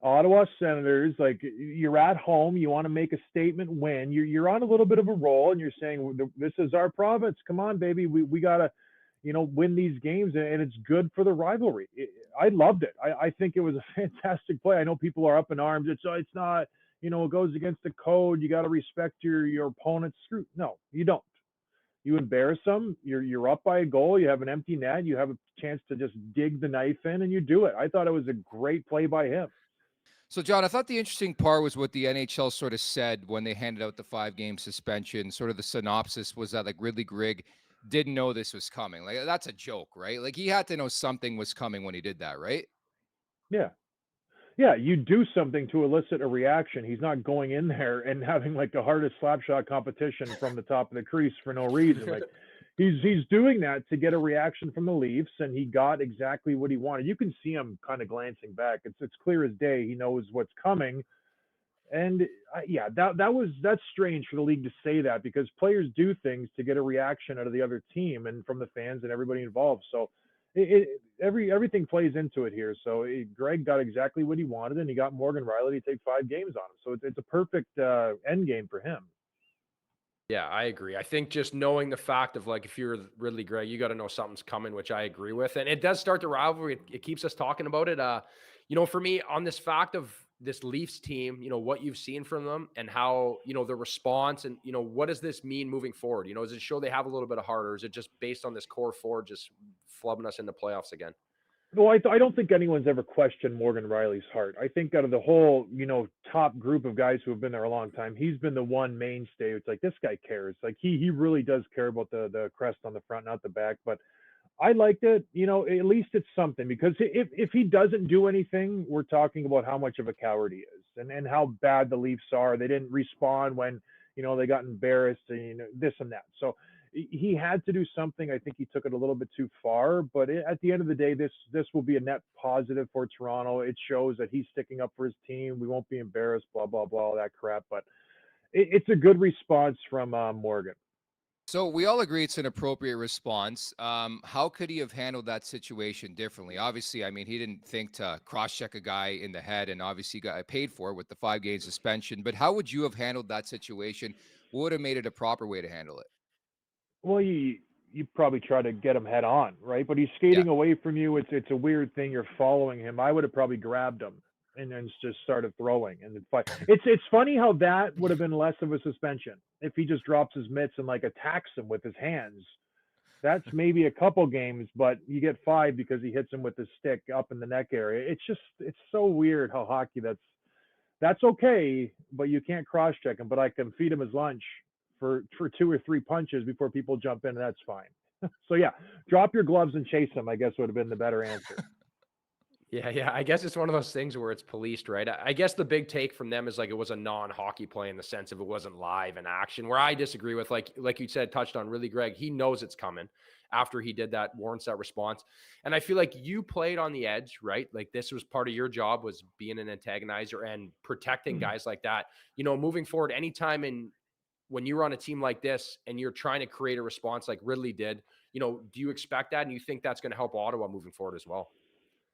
[SPEAKER 4] Ottawa Senators, like, you're at home, you want to make a statement win. You're on a little bit of a roll, and you're saying, this is our province. Come on, baby. We got to, win these games, and it's good for the rivalry. I loved it. I think it was a fantastic play. I know people are up in arms. It's not, it goes against the code. You got to respect your opponent's screw. No, you don't. You embarrass them. You're up by a goal. You have an empty net. You have a chance to just dig the knife in, and you do it. I thought it was a great play by him.
[SPEAKER 2] So, John, I thought the interesting part was what the NHL sort of said when they handed out the 5-game suspension. Sort of the synopsis was that, like, Ridley Grigg didn't know this was coming. Like, that's a joke, right? Like, he had to know something was coming when he did that, right?
[SPEAKER 4] Yeah. Yeah, you do something to elicit a reaction. He's not going in there and having, like, the hardest slap shot competition from the top of the crease for no reason. Like, he's doing that to get a reaction from the Leafs, and he got exactly what he wanted. You can see him kind of glancing back. It's clear as day. He knows what's coming. And that's strange for the league to say that, because players do things to get a reaction out of the other team and from the fans and everybody involved. So everything plays into it here. So Greg got exactly what he wanted, and he got Morgan Rielly to take 5 games on him. So it's a perfect end game for him.
[SPEAKER 3] Yeah, I agree. I think just knowing the fact of, like, if you're Ridley Gregg, you got to know something's coming, which I agree with. And it does start the rivalry. It keeps us talking about it. For me, on this fact of this Leafs team, what you've seen from them and how, the response and, what does this mean moving forward? Does it show they have a little bit of heart, or is it just based on this core 4 just flubbing us into playoffs again?
[SPEAKER 4] Well, I don't think anyone's ever questioned Morgan Rielly's heart. I think out of the whole, top group of guys who have been there a long time, he's been the one mainstay. It's like, this guy cares. Like, he really does care about the crest on the front, not the back. But I liked it. At least it's something, because if he doesn't do anything, we're talking about how much of a coward he is and how bad the Leafs are. They didn't respond when, they got embarrassed and, this and that. So he had to do something. I think he took it a little bit too far, but at the end of the day, this will be a net positive for Toronto. It shows that he's sticking up for his team. We won't be embarrassed, blah, blah, blah, all that crap. But it's a good response from Morgan.
[SPEAKER 2] So we all agree it's an appropriate response. How could he have handled that situation differently? Obviously, I mean, he didn't think to cross-check a guy in the head, and obviously got paid for it with the 5-game suspension. But how would you have handled that situation? What would have made it a proper way to handle it?
[SPEAKER 4] Well, you you probably try to get him head on, right? But he's skating away from you. It's a weird thing. You're following him. I would have probably grabbed him and then just started throwing. And it's funny how that would have been less of a suspension if he just drops his mitts and like attacks him with his hands. That's maybe a couple games, but you get 5 because he hits him with the stick up in the neck area. It's so weird how hockey that's okay, but you can't cross check him. But I can feed him his lunch for 2 or 3 punches before people jump in, and that's fine. So yeah, drop your gloves and chase him, I guess would have been the better answer.
[SPEAKER 3] Yeah. I guess it's one of those things where it's policed, right? I guess the big take from them is like it was a non-hockey play in the sense of it wasn't live in action, where I disagree with, like you said, touched on really, Greg. He knows it's coming after he did that, warrants that response. And I feel like you played on the edge, right? Like this was part of your job, was being an antagonizer and protecting guys like that. Moving forward, anytime when you're on a team like this and you're trying to create a response like Rielly did, do you expect that? And you think that's going to help Ottawa moving forward as well?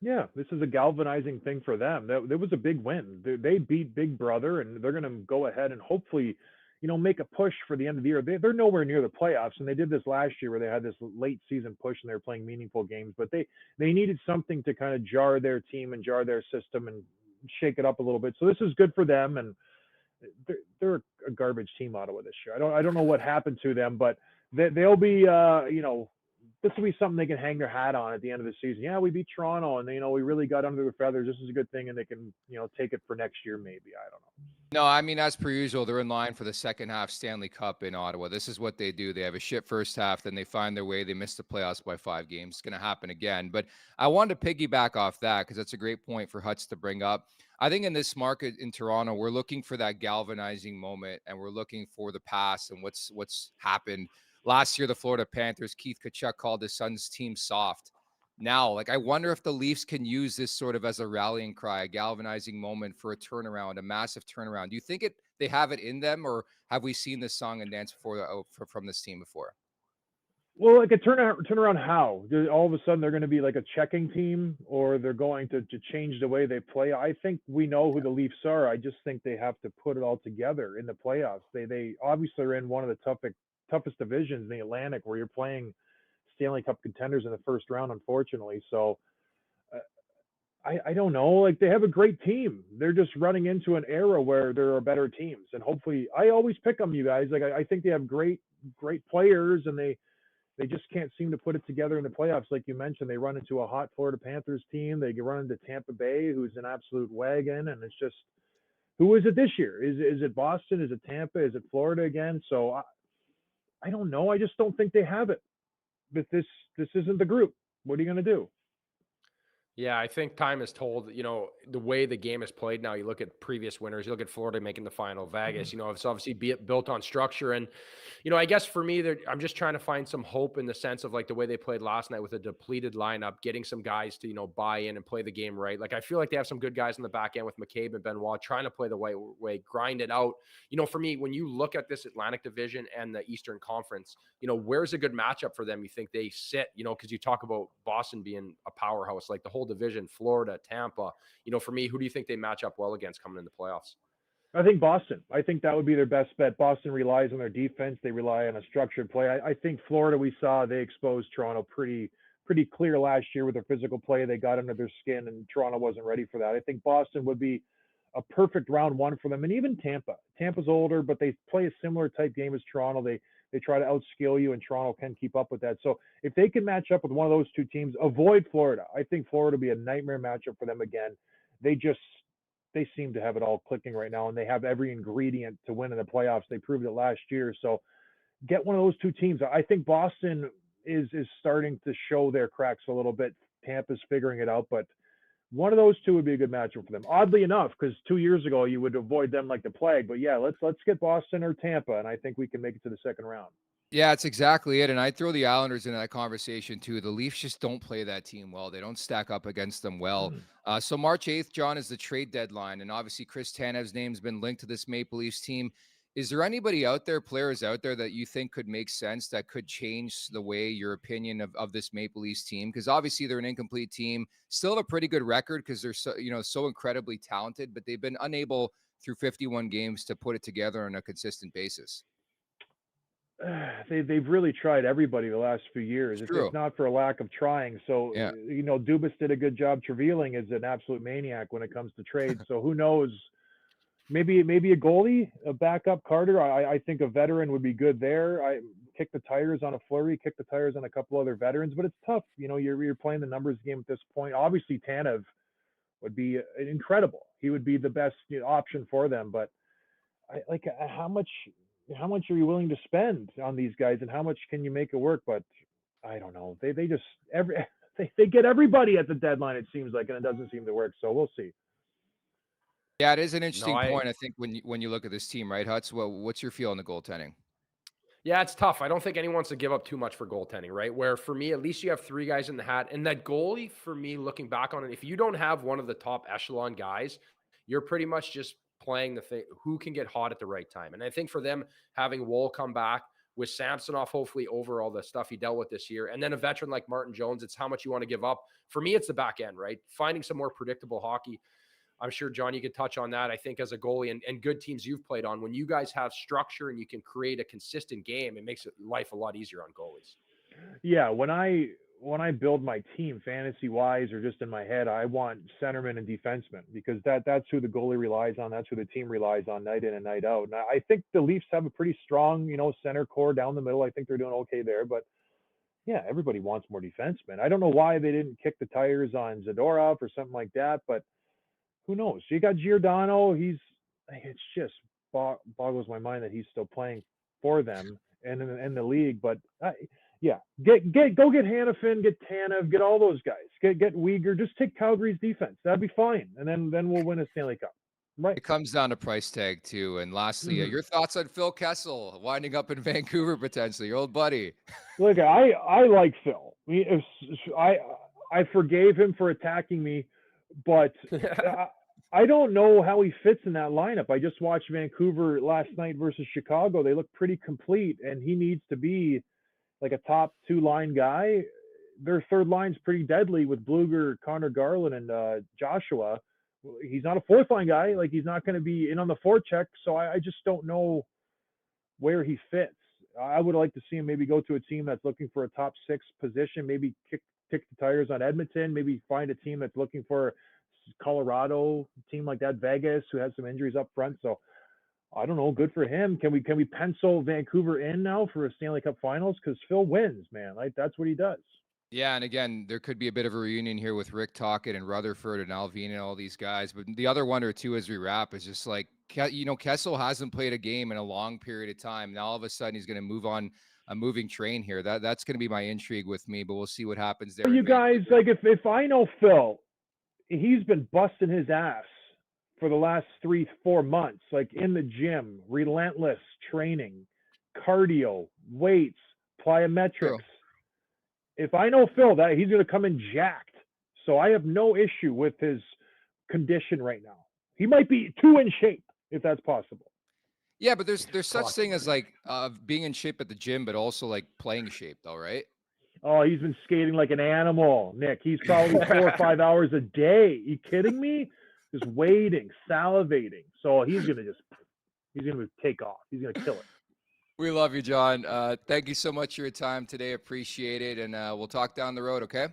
[SPEAKER 4] Yeah, this is a galvanizing thing for them. That was a big win. They beat Big Brother, and they're going to go ahead and hopefully, make a push for the end of the year. They're nowhere near the playoffs, and they did this last year where they had this late season push and they were playing meaningful games. But they needed something to kind of jar their team and jar their system and shake it up a little bit. So this is good for them, and they're a garbage team, Ottawa, this year. I don't know what happened to them, but they'll be this will be something they can hang their hat on at the end of the season. Yeah, we beat Toronto, and we really got under their feathers. This is a good thing, and they can take it for next year maybe. I don't know.
[SPEAKER 2] No, I mean, as per usual, they're in line for the second half Stanley Cup in Ottawa. This is what they do. They have a shit first half, then they find their way. They miss the playoffs by 5 games. It's going to happen again. But I wanted to piggyback off that because that's a great point for Hutz to bring up. I think in this market in Toronto, we're looking for that galvanizing moment, and we're looking for the past and what's happened. Last year, the Florida Panthers, Keith Tkachuk called his son's team soft. Now, I wonder if the Leafs can use this sort of as a rallying cry, a galvanizing moment for a turnaround, a massive turnaround. Do you think they have it in them, or have we seen this song and dance from this team before?
[SPEAKER 4] Well, like a turnaround how? All of a sudden they're going to be like a checking team, or they're going to change the way they play? I think we know who the Leafs are. I just think they have to put it all together in the playoffs. They obviously are in one of the toughest divisions in the Atlantic, where you're playing Stanley Cup contenders in the first round, unfortunately. So I don't know. Like, they have a great team. They're just running into an era where there are better teams, and hopefully, I always pick them, you guys. Like, I think they have great players, and they just can't seem to put it together in the playoffs. Like you mentioned, they run into a hot Florida Panthers team. They run into Tampa Bay, who's an absolute wagon, and it's just, who is it this year? Is it Boston? Is it Tampa? Is it Florida again? So I don't know. I just don't think they have it. But this isn't the group. What are you going to do?
[SPEAKER 3] Yeah, I think time has told, the way the game is played now. You look at previous winners, you look at Florida making the final, Vegas, it's obviously built on structure. And, I guess for me, I'm just trying to find some hope in the sense of like the way they played last night with a depleted lineup, getting some guys to, buy in and play the game right. Like, I feel like they have some good guys on the back end with McCabe and Benoit trying to play the right way, grind it out. For me, when you look at this Atlantic Division and the Eastern Conference, where's a good matchup for them? You think they sit, because you talk about Boston being a powerhouse, like the whole division, Florida, Tampa. For me, who do you think they match up well against coming in the playoffs?
[SPEAKER 4] I think Boston. I think that would be their best bet. Boston relies on their defense. They rely on a structured play. I think Florida, we saw they exposed Toronto pretty clear last year with their physical play. They got under their skin, and Toronto wasn't ready for that. I think Boston would be a perfect round one for them. And even Tampa. Tampa's older, but they play a similar type game as Toronto. They try to outskill you, and Toronto can keep up with that. So if they can match up with one of those two teams, avoid Florida. I think Florida would be a nightmare matchup for them again. They seem to have it all clicking right now, and they have every ingredient to win in the playoffs. They proved it last year. So get one of those two teams. I think Boston is starting to show their cracks a little bit. Tampa's figuring it out, but one of those two would be a good matchup for them. Oddly enough, because 2 years ago you would avoid them like the plague. But yeah, let's get Boston or Tampa, and I think we can make it to the second round.
[SPEAKER 2] Yeah, it's exactly it. And I throw the Islanders into that conversation too. The Leafs just don't play that team well. They don't stack up against them well. So March 8th, John, is the trade deadline. And obviously Chris Tanev's name's been linked to this Maple Leafs team. Is there anybody out there, players out there that you think could make sense, that could change the way your opinion of this Maple Leafs team? Because obviously they're an incomplete team, still have a pretty good record because they're so incredibly talented, but they've been unable through 51 games to put it together on a consistent basis.
[SPEAKER 4] they've really tried everybody the last few years.
[SPEAKER 2] It's
[SPEAKER 4] It's
[SPEAKER 2] true.
[SPEAKER 4] not for a lack of trying. So,
[SPEAKER 2] Yeah.
[SPEAKER 4] Dubas did a good job. Trevelyan is an absolute maniac when it comes to trades. So who knows? Maybe a goalie, a backup Carter. I think a veteran would be good there. I kick the tires on a Fleury, kick the tires on a couple other veterans, but it's tough. You're playing the numbers game at this point. Obviously, Tanev would be incredible. He would be the best option for them. But how much are you willing to spend on these guys, and how much can you make it work? But I don't know. They just they get everybody at the deadline. It seems like, and it doesn't seem to work. So we'll see.
[SPEAKER 2] Yeah, it is an
[SPEAKER 3] No,
[SPEAKER 2] interesting point. I think when you look at this team, right, Huts? Well, what's your feel on the goaltending?
[SPEAKER 3] Yeah, it's tough. I don't think anyone wants to give up too much for goaltending, right? Where for me, at least you have 3 guys in the hat. And that goalie, for me, looking back on it, if you don't have one of the top echelon guys, you're pretty much just playing the thing who can get hot at the right time. And I think for them, having Woll come back with Samsonov, hopefully over all the stuff he dealt with this year, and then a veteran like Martin Jones, it's how much you want to give up. For me, it's the back end, right? Finding some more predictable hockey. I'm sure, John, you could touch on that. I think as a goalie and good teams you've played on, when you guys have structure and you can create a consistent game, it makes life a lot easier on goalies.
[SPEAKER 4] Yeah, when I build my team fantasy wise or just in my head, I want centermen and defensemen because that's who the goalie relies on. That's who the team relies on night in and night out. And I think the Leafs have a pretty strong, center core down the middle. I think they're doing okay there, but yeah, everybody wants more defensemen. I don't know why they didn't kick the tires on Zadorov or something like that, but who knows? You got Giordano. It's just boggles my mind that he's still playing for them and in the league. But yeah, go get Hannafin, get Tanev, get all those guys. Get Uyghur. Just take Calgary's defense. That'd be fine, and then we'll win a Stanley Cup. Right.
[SPEAKER 2] It comes down to price tag too. And lastly, your thoughts on Phil Kessel winding up in Vancouver potentially, your old buddy.
[SPEAKER 4] Look, I like Phil. I forgave him for attacking me, but I don't know how he fits in that lineup. I just watched Vancouver last night versus Chicago. They look pretty complete, and he needs to be like a top 2 line guy. Their third line's pretty deadly with Bluger, Connor Garland, and Joshua. He's not a fourth line guy. Like, he's not going to be in on the forecheck. So I just don't know where he fits. I would like to see him maybe go to a team that's looking for a top 6 position, maybe kick the tires on Edmonton, maybe find a team that's looking for Colorado, team like that, Vegas, who has some injuries up front. So I don't know. Good for him. Can we pencil Vancouver in now for a Stanley Cup Finals? Because Phil wins, man. Like, that's what he does.
[SPEAKER 2] Yeah, and again, there could be a bit of a reunion here with Rick Tocchet and Rutherford and Alvin and all these guys. But the other one or two as we wrap is just like, Kessel hasn't played a game in a long period of time. Now all of a sudden he's going to move on a moving train here. That's going to be my intrigue with me, but we'll see what happens there.
[SPEAKER 4] You guys, like, if I know Phil, he's been busting his ass for the last 3-4 months, like in the gym, relentless training, cardio, weights, plyometrics.
[SPEAKER 2] True.
[SPEAKER 4] If I know Phil, that he's going to come in jacked. So I have no issue with his condition right now. He might be too in shape, if that's possible.
[SPEAKER 2] Yeah, but there's such thing as like being in shape at the gym, but also like playing shape though, right?
[SPEAKER 4] Oh, he's been skating like an animal, Nick. He's probably 4 or 5 hours a day. You kidding me? Just waiting, salivating. So he's gonna take off. He's gonna kill it.
[SPEAKER 2] We love you, John. Thank you so much for your time today. Appreciate it, and we'll talk down the road. Okay?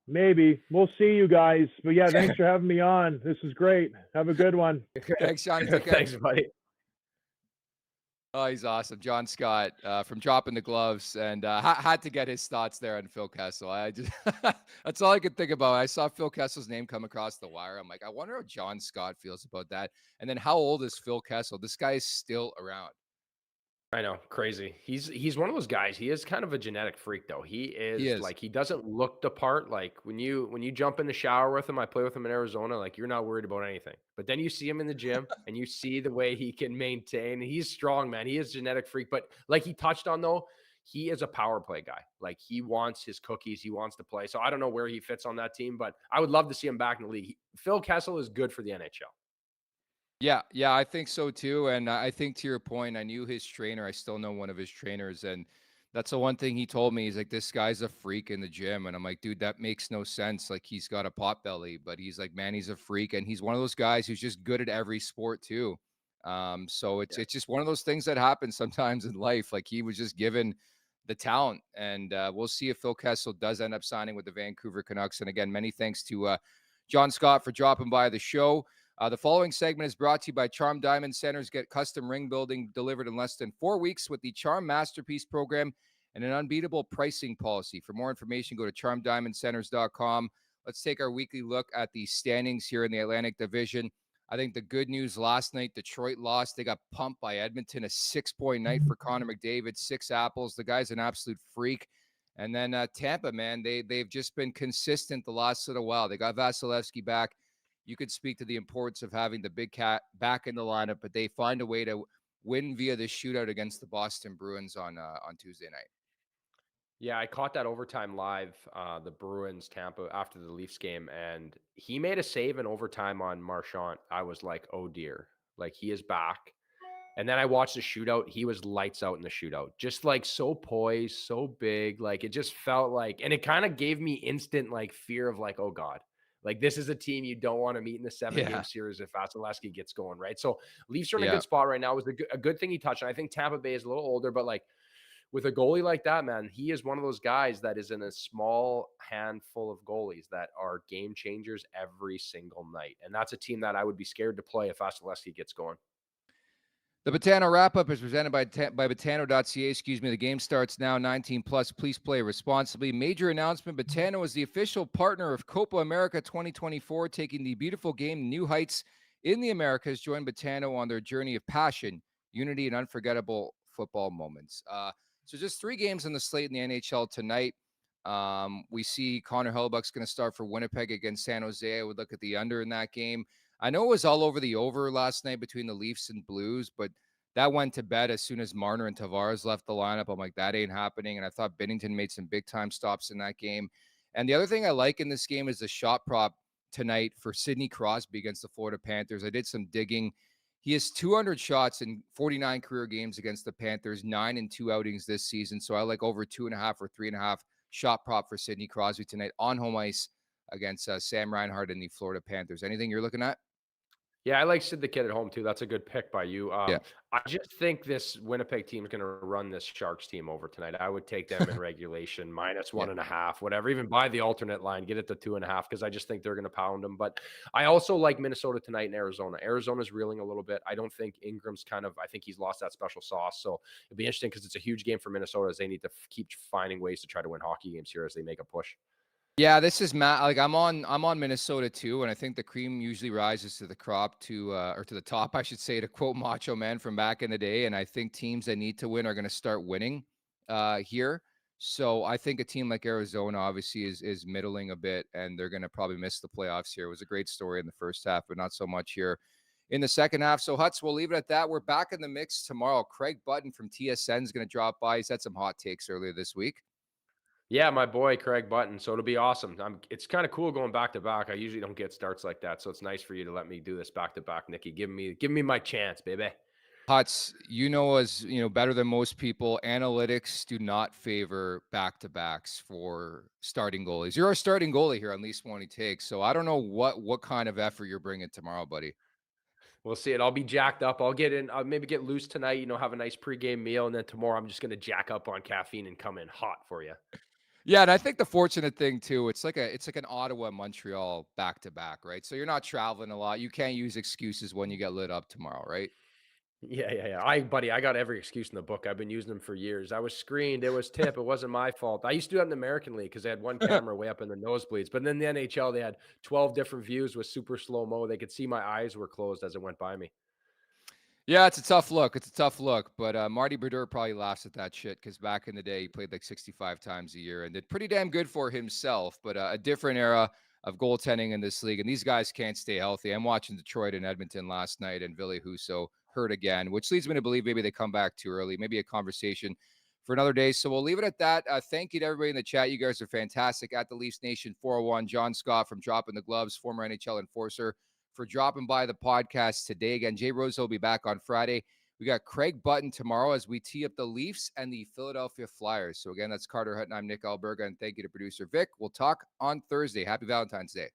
[SPEAKER 4] Maybe we'll see you guys. But yeah, thanks for having me on. This is great. Have a good one.
[SPEAKER 2] Thanks, John.
[SPEAKER 3] Thanks, buddy.
[SPEAKER 2] Oh, he's awesome. John Scott from Dropping the Gloves, and had to get his thoughts there on Phil Kessel. I just that's all I could think about. I saw Phil Kessel's name come across the wire. I'm like, I wonder how John Scott feels about that. And then how old is Phil Kessel? This guy is still around.
[SPEAKER 3] I know, crazy. He's one of those guys. He is kind of a genetic freak, though. He is. Like, he doesn't look the part. Like, when you jump in the shower with him, I play with him in Arizona. Like, you're not worried about anything. But then you see him in the gym, and you see the way he can maintain. He's strong, man. He is a genetic freak. But like he touched on, though, he is a power play guy. Like, he wants his cookies. He wants to play. So I don't know where he fits on that team, but I would love to see him back in the league. Phil Kessel is good for the NHL.
[SPEAKER 2] Yeah, I think so too. And I think to your point, I knew his trainer. I still know one of his trainers. And that's the one thing he told me. He's like, this guy's a freak in the gym. And I'm like, dude, that makes no sense. Like, he's got a pot belly, but he's like, man, he's a freak. And he's one of those guys who's just good at every sport too. So it's just one of those things that happens sometimes in life. Like he was just given the talent, and we'll see if Phil Kessel does end up signing with the Vancouver Canucks. And again, many thanks to John Scott for dropping by the show. The following segment is brought to you by Charm Diamond Centers. Get custom ring building delivered in less than 4 weeks with the Charm Masterpiece Program and an unbeatable pricing policy. For more information, go to charmdiamondcenters.com. Let's take our weekly look at the standings here in the Atlantic Division. I think the good news last night, Detroit lost. They got pumped by Edmonton, a 6-point night for Connor McDavid, 6 apples. The guy's an absolute freak. And then Tampa, man, they've just been consistent the last little while. They got Vasilevsky back. You could speak to the importance of having the big cat back in the lineup, but they find a way to win via the shootout against the Boston Bruins on Tuesday night.
[SPEAKER 3] Yeah, I caught that overtime live, the Bruins Tampa after the Leafs game, and he made a save in overtime on Marchand. I was like, oh dear, like he is back. And then I watched the shootout. He was lights out in the shootout, just like so poised, so big. Like it just felt like, and it kind of gave me instant like fear of like, oh God, like this is a team you don't want to meet in the 7-game series if Vasilevsky gets going, right? So Leafs are in a good spot right now. It was a good thing he touched. And I think Tampa Bay is a little older, but like with a goalie like that, man, he is one of those guys that is in a small handful of goalies that are game changers every single night. And that's a team that I would be scared to play if Vasilevsky gets going.
[SPEAKER 2] The Betano wrap-up is presented by Betano.ca. The game starts now, 19 plus. Please play responsibly. Major announcement, Betano is the official partner of Copa America 2024, taking the beautiful game to new heights in the Americas. Join Betano on their journey of passion, unity, and unforgettable football moments. So just 3 games on the slate in the NHL tonight. We see Connor Hellebuyck's going to start for Winnipeg against San Jose. I would look at the under in that game. I know it was all over the over last night between the Leafs and Blues, but that went to bed as soon as Marner and Tavares left the lineup. I'm like, that ain't happening. And I thought Binnington made some big-time stops in that game. And the other thing I like in this game is the shot prop tonight for Sidney Crosby against the Florida Panthers. I did some digging. He has 200 shots in 49 career games against the Panthers, 9 in 2 outings this season. So I like over 2.5 or 3.5 shot prop for Sidney Crosby tonight on home ice against Sam Reinhart and the Florida Panthers. Anything you're looking at?
[SPEAKER 3] Yeah, I like Sid the Kid at home too. That's a good pick by you.
[SPEAKER 2] Yeah.
[SPEAKER 3] I just think this Winnipeg team is going to run this Sharks team over tonight. I would take them in regulation, minus 1.5, whatever. Even buy the alternate line, get it to 2.5, because I just think they're going to pound them. But I also like Minnesota tonight in Arizona. Arizona's reeling a little bit. I don't think Ingram's I think he's lost that special sauce. So it'll be interesting because it's a huge game for Minnesota as they need to keep finding ways to try to win hockey games here as they make a push.
[SPEAKER 2] Yeah, this is Matt. Like I'm on Minnesota too, and I think the cream usually rises to the crop or to the top, I should say, to quote Macho Man from back in the day. And I think teams that need to win are going to start winning here. So I think a team like Arizona obviously is middling a bit, and they're going to probably miss the playoffs here. It was a great story in the first half, but not so much here in the second half. So Huts, we'll leave it at that. We're back in the mix tomorrow. Craig Button from TSN is going to drop by. He's had some hot takes earlier this week.
[SPEAKER 3] Yeah, my boy Craig Button. So it'll be awesome. It's kind of cool going back to back. I usually don't get starts like that, so it's nice for you to let me do this back to back, Nikki. Give me my chance, baby.
[SPEAKER 2] Huts, as better than most people, analytics do not favor back-to-backs for starting goalies. You're our starting goalie here on Leafs Morning Takes, so I don't know what kind of effort you're bringing tomorrow, buddy.
[SPEAKER 3] We'll see it. I'll be jacked up. I'll maybe get loose tonight, have a nice pregame meal, and then tomorrow I'm just going to jack up on caffeine and come in hot for you.
[SPEAKER 2] Yeah, and I think the fortunate thing too, it's like an Ottawa Montreal back-to-back, right? So you're not traveling a lot. You can't use excuses when you get lit up tomorrow, right?
[SPEAKER 3] Yeah. I got every excuse in the book. I've been using them for years. I was screened. It was tip. It wasn't my fault. I used to do that in the American League because they had one camera way up in the nosebleeds. But then the NHL, they had 12 different views with super slow-mo. They could see my eyes were closed as it went by me.
[SPEAKER 2] Yeah, it's a tough look. But Marty Brodeur probably laughs at that shit because back in the day, he played like 65 times a year and did pretty damn good for himself. But a different era of goaltending in this league, and these guys can't stay healthy. I'm watching Detroit and Edmonton last night, and Ville Husso hurt again, which leads me to believe maybe they come back too early. Maybe a conversation for another day. So we'll leave it at that. Thank you to everybody in the chat. You guys are fantastic. At the Leafs Nation 401, John Scott from Dropping the Gloves, former NHL enforcer, for dropping by the podcast today. Again, Jay Rose will be back on Friday. We got Craig Button tomorrow as we tee up the Leafs and the Philadelphia Flyers. So again, that's Carter Hutton. I'm Nick Alberga, and thank you to producer Vic. We'll talk on Thursday. Happy Valentine's Day.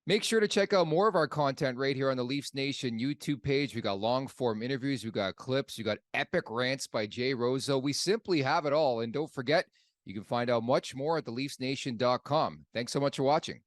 [SPEAKER 2] Make sure to check out more of our content right here on the Leafs Nation YouTube page. We got long form interviews. We got clips. We got epic rants by Jay Rosehill. We simply have it all. And don't forget, you can find out much more at theleafsnation.com. Thanks so much for watching.